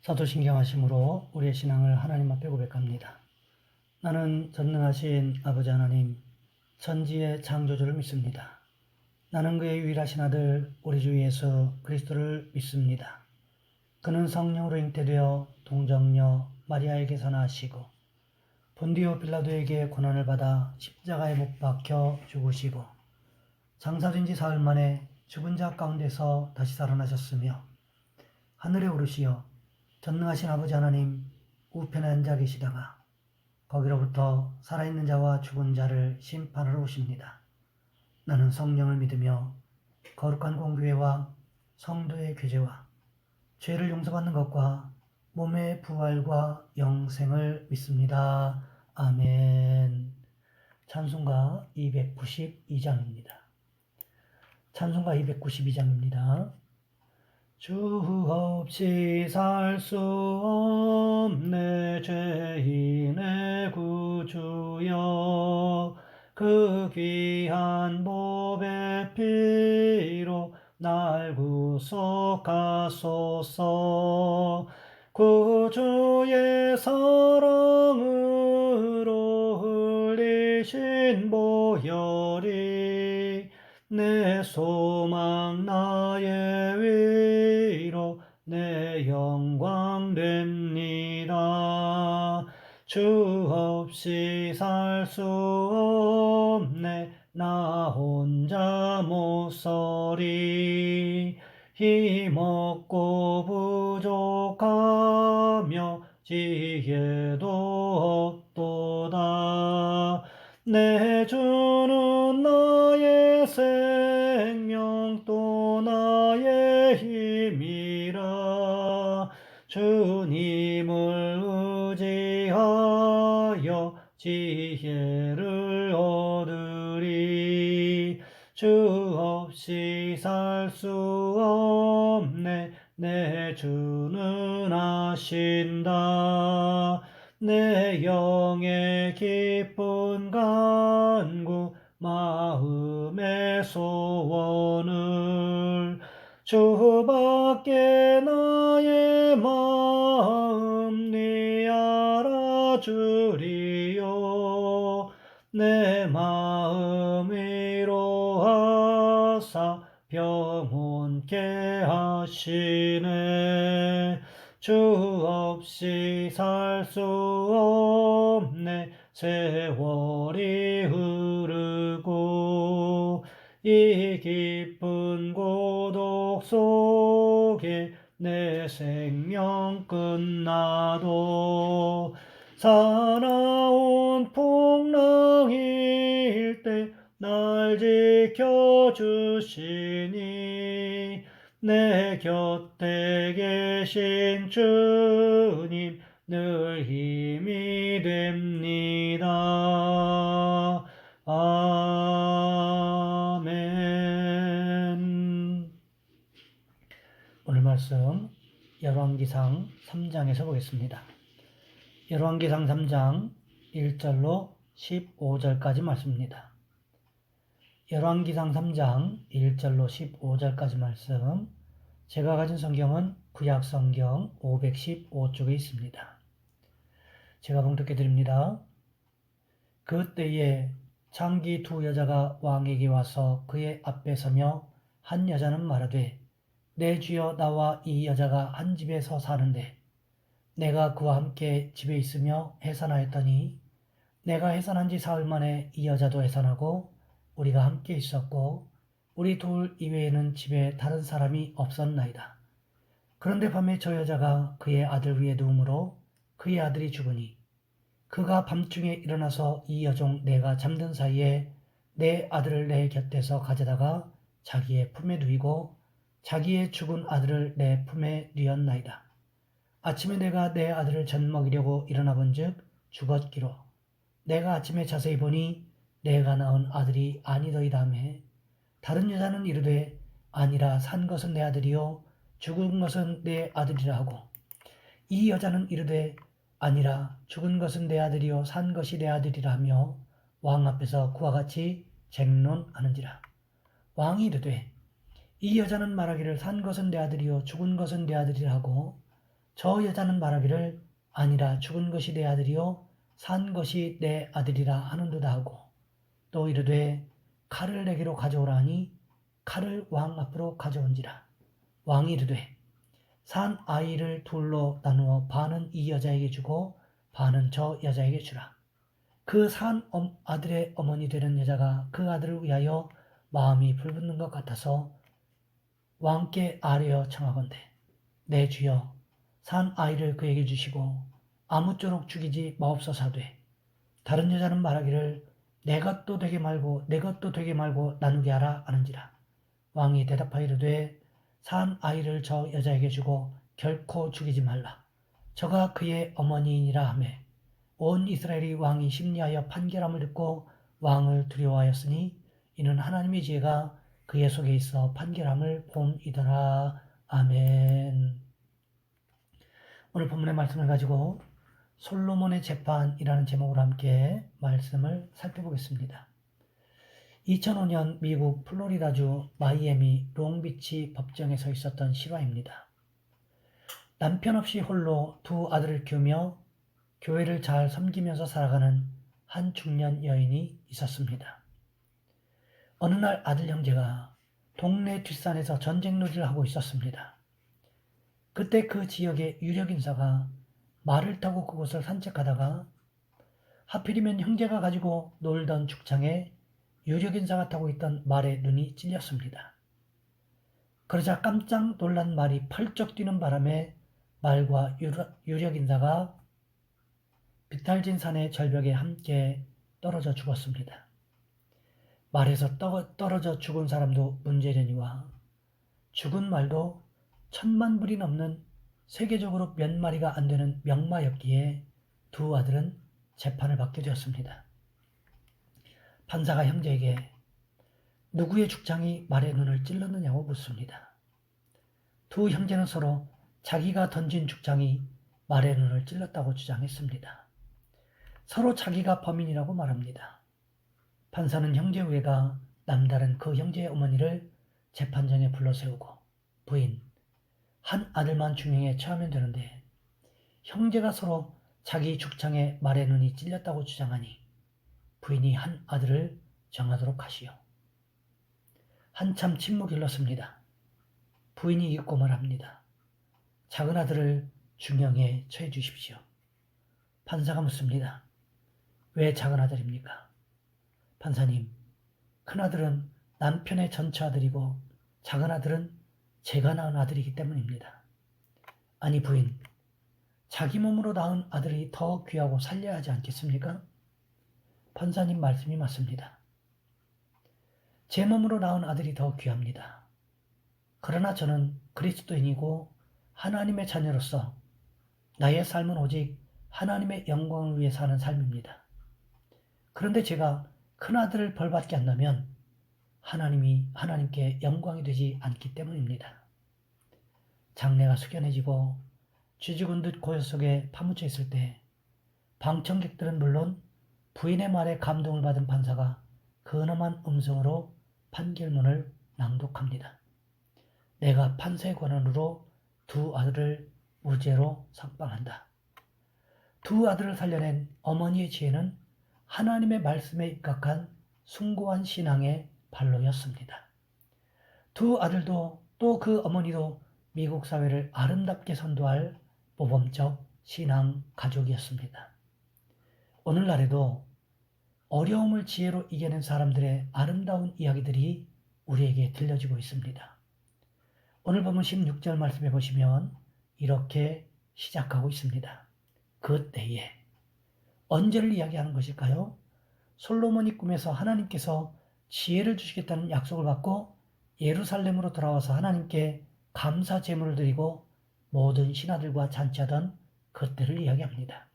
사도신경하심으로 우리의 신앙을 하나님 앞에 고백합니다. 나는 전능하신 아버지 하나님, 천지의 창조주를 믿습니다. 나는 그의 유일하신 아들 우리 주 예수 그리스도를 믿습니다. 그는 성령으로 잉태되어 동정녀 마리아에게서 나시고 본디오 빌라도에게 고난을 받아 십자가에 못 박혀 죽으시고 장사된 지 사흘 만에 죽은 자 가운데서 다시 살아나셨으며 하늘에 오르시어 전능하신 아버지 하나님 우편에 앉아 계시다가 거기로부터 살아있는 자와 죽은 자를 심판하러 오십니다. 나는 성령을 믿으며 거룩한 공교회와 성도의 교제와 죄를 용서받는 것과 몸의 부활과 영생을 믿습니다. 아멘. 찬송가 292장입니다. 찬송가 292장입니다. 주 없이 살 수 없네 죄인의 구주여, 그 귀한 보배 피로 날 구속하소서. 구주의 사랑으로 흘리신 보혈이 내 소망 나의 위로 내 영광 됩니다. 주 없이 살 수 없네 나 혼자 못 서리. 힘없고 부족하며 지혜도 없도다. 내 주는 나의 생명 또 나의 힘이라. 주님을 의지하여 지혜를 얻으리. 주 없이 살 수 없네 내 주는 아신다. 내 영의 기쁜 간구 마음의 소원을 주밖에 나의 마음 네 알아주리요. 내 마음 위로하사 평온케 하시네. 주 없이 살 수 없네 세월이 흐르고 이 깊은 고독 속에 내 생명 끝나도 사나운 풍랑일 때 날 지켜주시니 내 곁에 계신 주님 늘 힘이 됩니다. 아멘. 오늘 말씀 열왕기상 3장에서 보겠습니다. 열왕기상 3장 1절로 15절까지 말씀입니다. 열왕기상 3장 1절로 15절까지 말씀, 제가 가진 성경은 구약성경 515쪽에 있습니다. 제가 봉독해 드립니다. 그때에 장기 두 여자가 왕에게 와서 그의 앞에 서며 한 여자는 말하되, 내 주여, 나와 이 여자가 한 집에서 사는데 내가 그와 함께 집에 있으며 해산하였더니 내가 해산한 지 사흘 만에 이 여자도 해산하고 우리가 함께 있었고 우리 둘 이외에는 집에 다른 사람이 없었나이다. 그런데 밤에 저 여자가 그의 아들 위에 누우므로 그의 아들이 죽으니 그가 밤중에 일어나서 이 여종 내가 잠든 사이에 내 아들을 내 곁에서 가져다가 자기의 품에 누이고 자기의 죽은 아들을 내 품에 누였나이다. 아침에 내가 내 아들을 젖 먹이려고 일어나 본즉 죽었기로 내가 아침에 자세히 보니 내가 낳은 아들이 아니더이다 하매, 다른 여자는 이르되 아니라 산 것은 내 아들이요 죽은 것은 내 아들이라 하고, 이 여자는 이르되 아니라 죽은 것은 내 아들이요 산 것이 내 아들이라 하며 왕 앞에서 그와 같이 쟁론하는지라. 왕이 이르되 이 여자는 말하기를 산 것은 내 아들이요 죽은 것은 내 아들이라 하고, 저 여자는 말하기를 아니라 죽은 것이 내 아들이요 산 것이 내 아들이라 하는도다 하고 또 이르되 칼을 내게로 가져오라 하니 칼을 왕 앞으로 가져온지라. 왕이 이르되 산 아이를 둘로 나누어 반은 이 여자에게 주고 반은 저 여자에게 주라. 그 산 아들의 어머니 되는 여자가 그 아들을 위하여 마음이 불붙는 것 같아서 왕께 아뢰어 청하건대 내 주여 산 아이를 그에게 주시고 아무쪼록 죽이지 마옵소서 하되 다른 여자는 말하기를 내 것도 되게 말고 내 것도 되게 말고 나누게 하라 하는지라. 왕이 대답하여 이르되 산 아이를 저 여자에게 주고 결코 죽이지 말라. 저가 그의 어머니이니라 하매 온 이스라엘이 왕이 심리하여 판결함을 듣고 왕을 두려워하였으니 이는 하나님의 지혜가 그의 속에 있어 판결함을 봄이더라. 아멘. 오늘 본문의 말씀을 가지고 솔로몬의 재판이라는 제목으로 함께 말씀을 살펴보겠습니다. 2005년 미국 플로리다주 마이애미 롱비치 법정에서 있었던 실화입니다. 남편 없이 홀로 두 아들을 키우며 교회를 잘 섬기면서 살아가는 한 중년 여인이 있었습니다. 어느 날 아들 형제가 동네 뒷산에서 전쟁놀이를 하고 있었습니다. 그때 그 지역의 유력 인사가 말을 타고 그곳을 산책하다가 하필이면 형제가 가지고 놀던 죽창에 유력 인사가 타고 있던 말에 눈이 찔렸습니다. 그러자 깜짝 놀란 말이 펄쩍 뛰는 바람에 말과 유력 인사가 비탈진 산의 절벽에 함께 떨어져 죽었습니다. 말에서 떨어져 죽은 사람도 문제려니와 죽은 말도 10,000불이 넘는 세계적으로 몇 마리가 안 되는 명마였기에 두 아들은 재판을 받게 되었습니다. 판사가 형제에게 누구의 죽창이 말의 눈을 찔렀느냐고 묻습니다. 두 형제는 서로 자기가 던진 죽창이 말의 눈을 찔렀다고 주장했습니다. 서로 자기가 범인이라고 말합니다. 판사는 형제 외가 남다른 그 형제의 어머니를 재판장에 불러세우고 부인, 한 아들만 중형에 처하면 되는데 형제가 서로 자기 죽창에 말의 눈이 찔렸다고 주장하니 부인이 한 아들을 정하도록 하시오. 한참 침묵이 흘렀습니다. 부인이 읽고 말합니다. 작은 아들을 중형에 처해 주십시오. 판사가 묻습니다. 왜 작은 아들입니까? 판사님, 큰 아들은 남편의 전처 아들이고 작은 아들은 제가 낳은 아들이기 때문입니다. 아니 부인, 자기 몸으로 낳은 아들이 더 귀하고 살려야 하지 않겠습니까? 판사님 말씀이 맞습니다. 제 몸으로 낳은 아들이 더 귀합니다. 그러나 저는 그리스도인이고 하나님의 자녀로서 나의 삶은 오직 하나님의 영광을 위해 사는 삶입니다. 그런데 제가 큰아들을 벌받게 한다면 하나님께 영광이 되지 않기 때문입니다. 장래가 숙연해지고 쥐죽은 듯 고요 속에 파묻혀 있을 때 방청객들은 물론 부인의 말에 감동을 받은 판사가 근엄한 음성으로 판결문을 낭독합니다. 내가 판사의 권한으로 두 아들을 무죄로 석방한다. 두 아들을 살려낸 어머니의 지혜는 하나님의 말씀에 입각한 숭고한 신앙의 발로였습니다. 두 아들도 또 그 어머니도 미국 사회를 아름답게 선도할 모범적 신앙 가족이었습니다. 오늘날에도 어려움을 지혜로 이겨낸 사람들의 아름다운 이야기들이 우리에게 들려지고 있습니다. 오늘 보면 16절 말씀해 보시면 이렇게 시작하고 있습니다. 그때에 언제를 이야기하는 것일까요? 솔로몬이 꿈에서 하나님께서 지혜를 주시겠다는 약속을 받고 예루살렘으로 돌아와서 하나님께 감사 제물을 드리고 모든 신하들과 잔치하던 그때를 이야기합니다.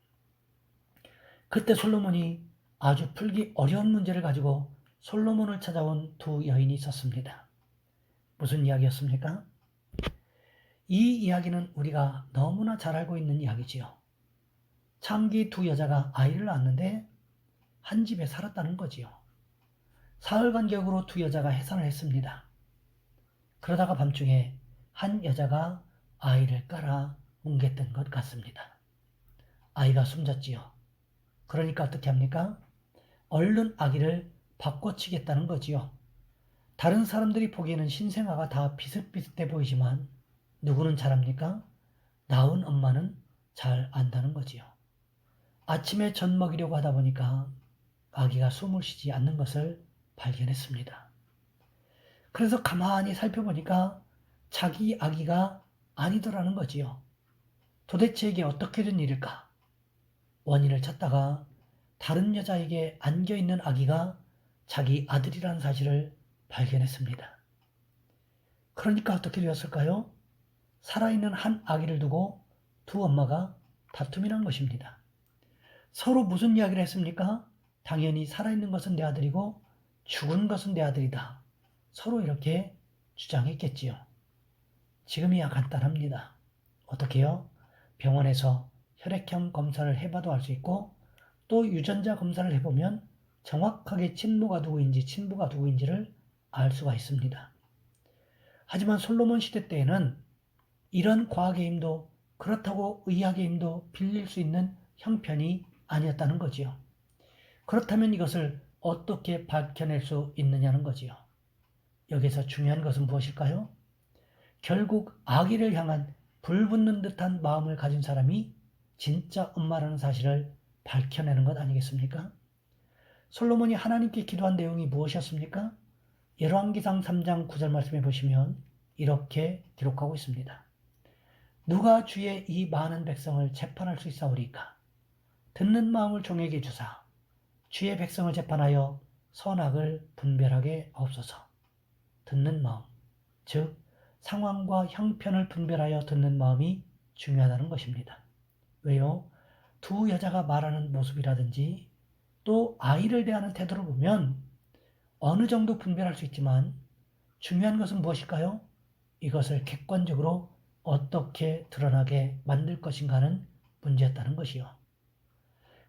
그때 솔로몬이 아주 풀기 어려운 문제를 가지고 솔로몬을 찾아온 두 여인이 있었습니다. 무슨 이야기였습니까? 이 이야기는 우리가 너무나 잘 알고 있는 이야기지요. 창기 두 여자가 아이를 낳았는데 한 집에 살았다는 거지요. 사흘 간격으로 두 여자가 해산을 했습니다. 그러다가 밤중에 한 여자가 아이를 깔아 뭉갰던 것 같습니다. 아이가 숨졌지요. 그러니까 어떻게 합니까? 얼른 아기를 바꿔치겠다는 거지요. 다른 사람들이 보기에는 신생아가 다 비슷비슷해 보이지만 누구는 잘합니까? 낳은 엄마는 잘 안다는 거지요. 아침에 젖 먹이려고 하다 보니까 아기가 숨을 쉬지 않는 것을 발견했습니다. 그래서 가만히 살펴보니까 자기 아기가 아니더라는 거지요. 도대체 이게 어떻게 된 일일까? 원인을 찾다가 다른 여자에게 안겨있는 아기가 자기 아들이라는 사실을 발견했습니다. 그러니까 어떻게 되었을까요? 살아있는 한 아기를 두고 두 엄마가 다툼이 난 것입니다. 서로 무슨 이야기를 했습니까? 당연히 살아있는 것은 내 아들이고 죽은 것은 내 아들이다. 서로 이렇게 주장했겠지요. 지금이야 간단합니다. 어떻게요? 병원에서 혈액형 검사를 해봐도 알 수 있고 또 유전자 검사를 해보면 정확하게 친모가 누구인지 친부가 누구인지를 알 수가 있습니다. 하지만 솔로몬 시대 때에는 이런 과학의 힘도 그렇다고 의학의 힘도 빌릴 수 있는 형편이 아니었다는 거지요. 그렇다면 이것을 어떻게 밝혀낼 수 있느냐는 거지요. 여기서 중요한 것은 무엇일까요? 결국 아기를 향한 불붙는 듯한 마음을 가진 사람이 진짜 엄마라는 사실을 밝혀내는 것 아니겠습니까? 솔로몬이 하나님께 기도한 내용이 무엇이었습니까? 열왕기상 3장 9절 말씀해 보시면 이렇게 기록하고 있습니다. 누가 주의 이 많은 백성을 재판할 수 있사오리까? 듣는 마음을 종에게 주사 주의 백성을 재판하여 선악을 분별하게 하옵소서. 듣는 마음, 즉 상황과 형편을 분별하여 듣는 마음이 중요하다는 것입니다. 왜요? 두 여자가 말하는 모습이라든지 또 아이를 대하는 태도를 보면 어느 정도 분별할 수 있지만 중요한 것은 무엇일까요? 이것을 객관적으로 어떻게 드러나게 만들 것인가는 문제였다는 것이요.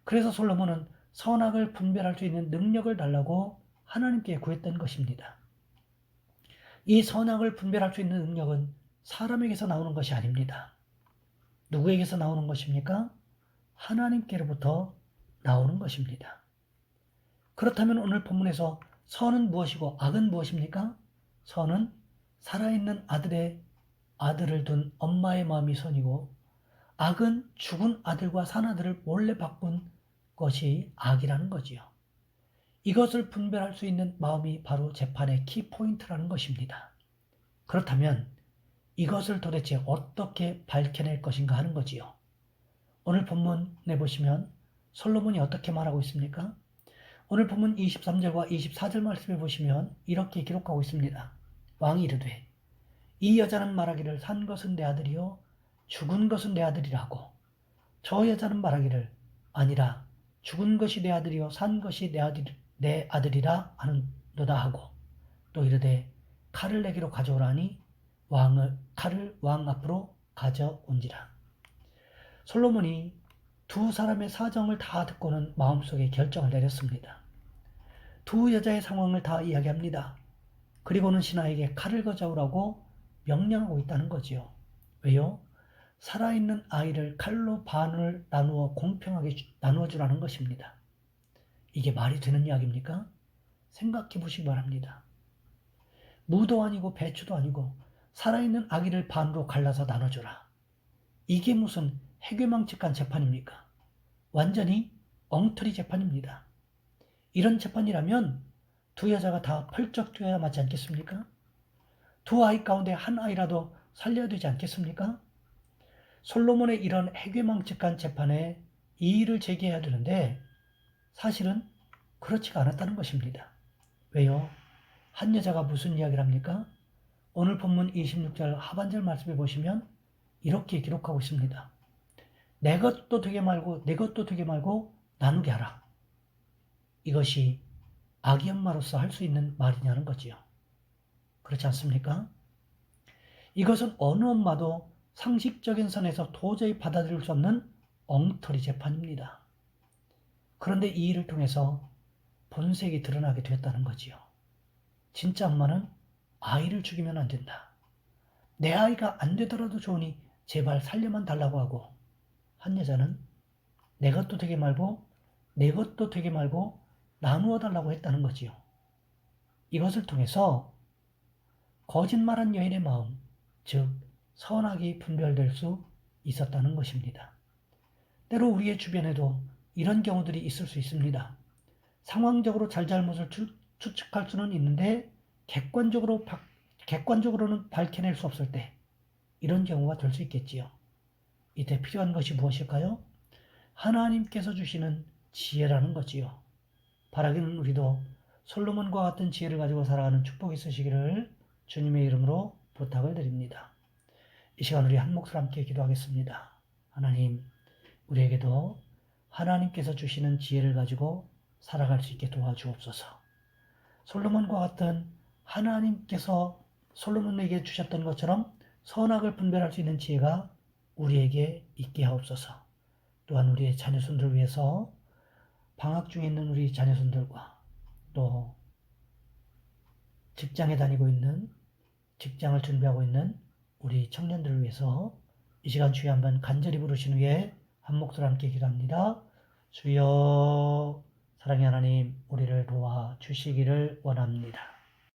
그래서 솔로몬은 선악을 분별할 수 있는 능력을 달라고 하나님께 구했던 것입니다. 이 선악을 분별할 수 있는 능력은 사람에게서 나오는 것이 아닙니다. 누구에게서 나오는 것입니까? 하나님께로부터 나오는 것입니다. 그렇다면 오늘 본문에서 선은 무엇이고 악은 무엇입니까? 선은 살아있는 아들을 둔 엄마의 마음이 선이고 악은 죽은 아들과 산 아들을 몰래 바꾼 것이 악이라는 거지요. 이것을 분별할 수 있는 마음이 바로 재판의 키포인트라는 것입니다. 그렇다면 이것을 도대체 어떻게 밝혀낼 것인가 하는 거지요. 오늘 본문에 보시면 솔로몬이 어떻게 말하고 있습니까? 오늘 본문 23절과 24절 말씀에 보시면 이렇게 기록하고 있습니다. 왕이 이르되 이 여자는 말하기를 산 것은 내 아들이요 죽은 것은 내 아들이라고 저 여자는 말하기를 아니라 죽은 것이 내 아들이요 산 것이 내 아들이라 하는도다 하고 또 이르되 칼을 내게로 가져오라니 칼을 왕 앞으로 가져온지라. 솔로몬이 두 사람의 사정을 다 듣고는 마음속에 결정을 내렸습니다. 두 여자의 상황을 다 이야기합니다. 그리고는 신하에게 칼을 가져오라고 명령하고 있다는 거지요. 왜요? 살아있는 아이를 칼로 반을 나누어 공평하게 나누어 주라는 것입니다. 이게 말이 되는 이야기입니까? 생각해 보시기 바랍니다. 무도 아니고 배추도 아니고 살아있는 아기를 반으로 갈라서 나눠줘라. 이게 무슨 해괴망측한 재판입니까? 완전히 엉터리 재판입니다. 이런 재판이라면 두 여자가 다 펄쩍 뛰어야 맞지 않겠습니까? 두 아이 가운데 한 아이라도 살려야 되지 않겠습니까? 솔로몬의 이런 해괴망측한 재판에 이의를 제기해야 되는데 사실은 그렇지가 않았다는 것입니다. 왜요? 한 여자가 무슨 이야기를 합니까? 오늘 본문 26절 하반절 말씀에 보시면 이렇게 기록하고 있습니다. 내 것도 되게 말고 내 것도 되게 말고 나누게 하라. 이것이 아기 엄마로서 할 수 있는 말이냐는 거지요. 그렇지 않습니까? 이것은 어느 엄마도 상식적인 선에서 도저히 받아들일 수 없는 엉터리 재판입니다. 그런데 이 일을 통해서 본색이 드러나게 되었다는 거지요. 진짜 엄마는 아이를 죽이면 안 된다. 내 아이가 안 되더라도 좋으니 제발 살려만 달라고 하고, 한 여자는 내 것도 되게 말고 내 것도 되게 말고 나누어 달라고 했다는 거지요. 이것을 통해서 거짓말한 여인의 마음, 즉 선악이 분별될 수 있었다는 것입니다. 때로 우리의 주변에도 이런 경우들이 있을 수 있습니다. 상황적으로 잘잘못을 추측할 수는 있는데 객관적으로는 밝혀낼 수 없을 때 이런 경우가 될 수 있겠지요. 이때 필요한 것이 무엇일까요? 하나님께서 주시는 지혜라는 거지요. 바라기는 우리도 솔로몬과 같은 지혜를 가지고 살아가는 축복이 있으시기를 주님의 이름으로 부탁을 드립니다. 이 시간 우리 한 목소리 함께 기도하겠습니다. 하나님, 우리에게도 하나님께서 주시는 지혜를 가지고 살아갈 수 있게 도와주옵소서. 솔로몬과 같은 하나님께서 솔로몬에게 주셨던 것처럼 선악을 분별할 수 있는 지혜가 우리에게 있게 하옵소서. 또한 우리의 자녀손들을 위해서 방학 중에 있는 우리 자녀손들과 또 직장에 다니고 있는, 직장을 준비하고 있는 우리 청년들을 위해서 이 시간 주여 한번 간절히 부르신 후에 한 목소리 함께 기도합니다. 주여, 사랑의 하나님, 우리를 도와 주시기를 원합니다.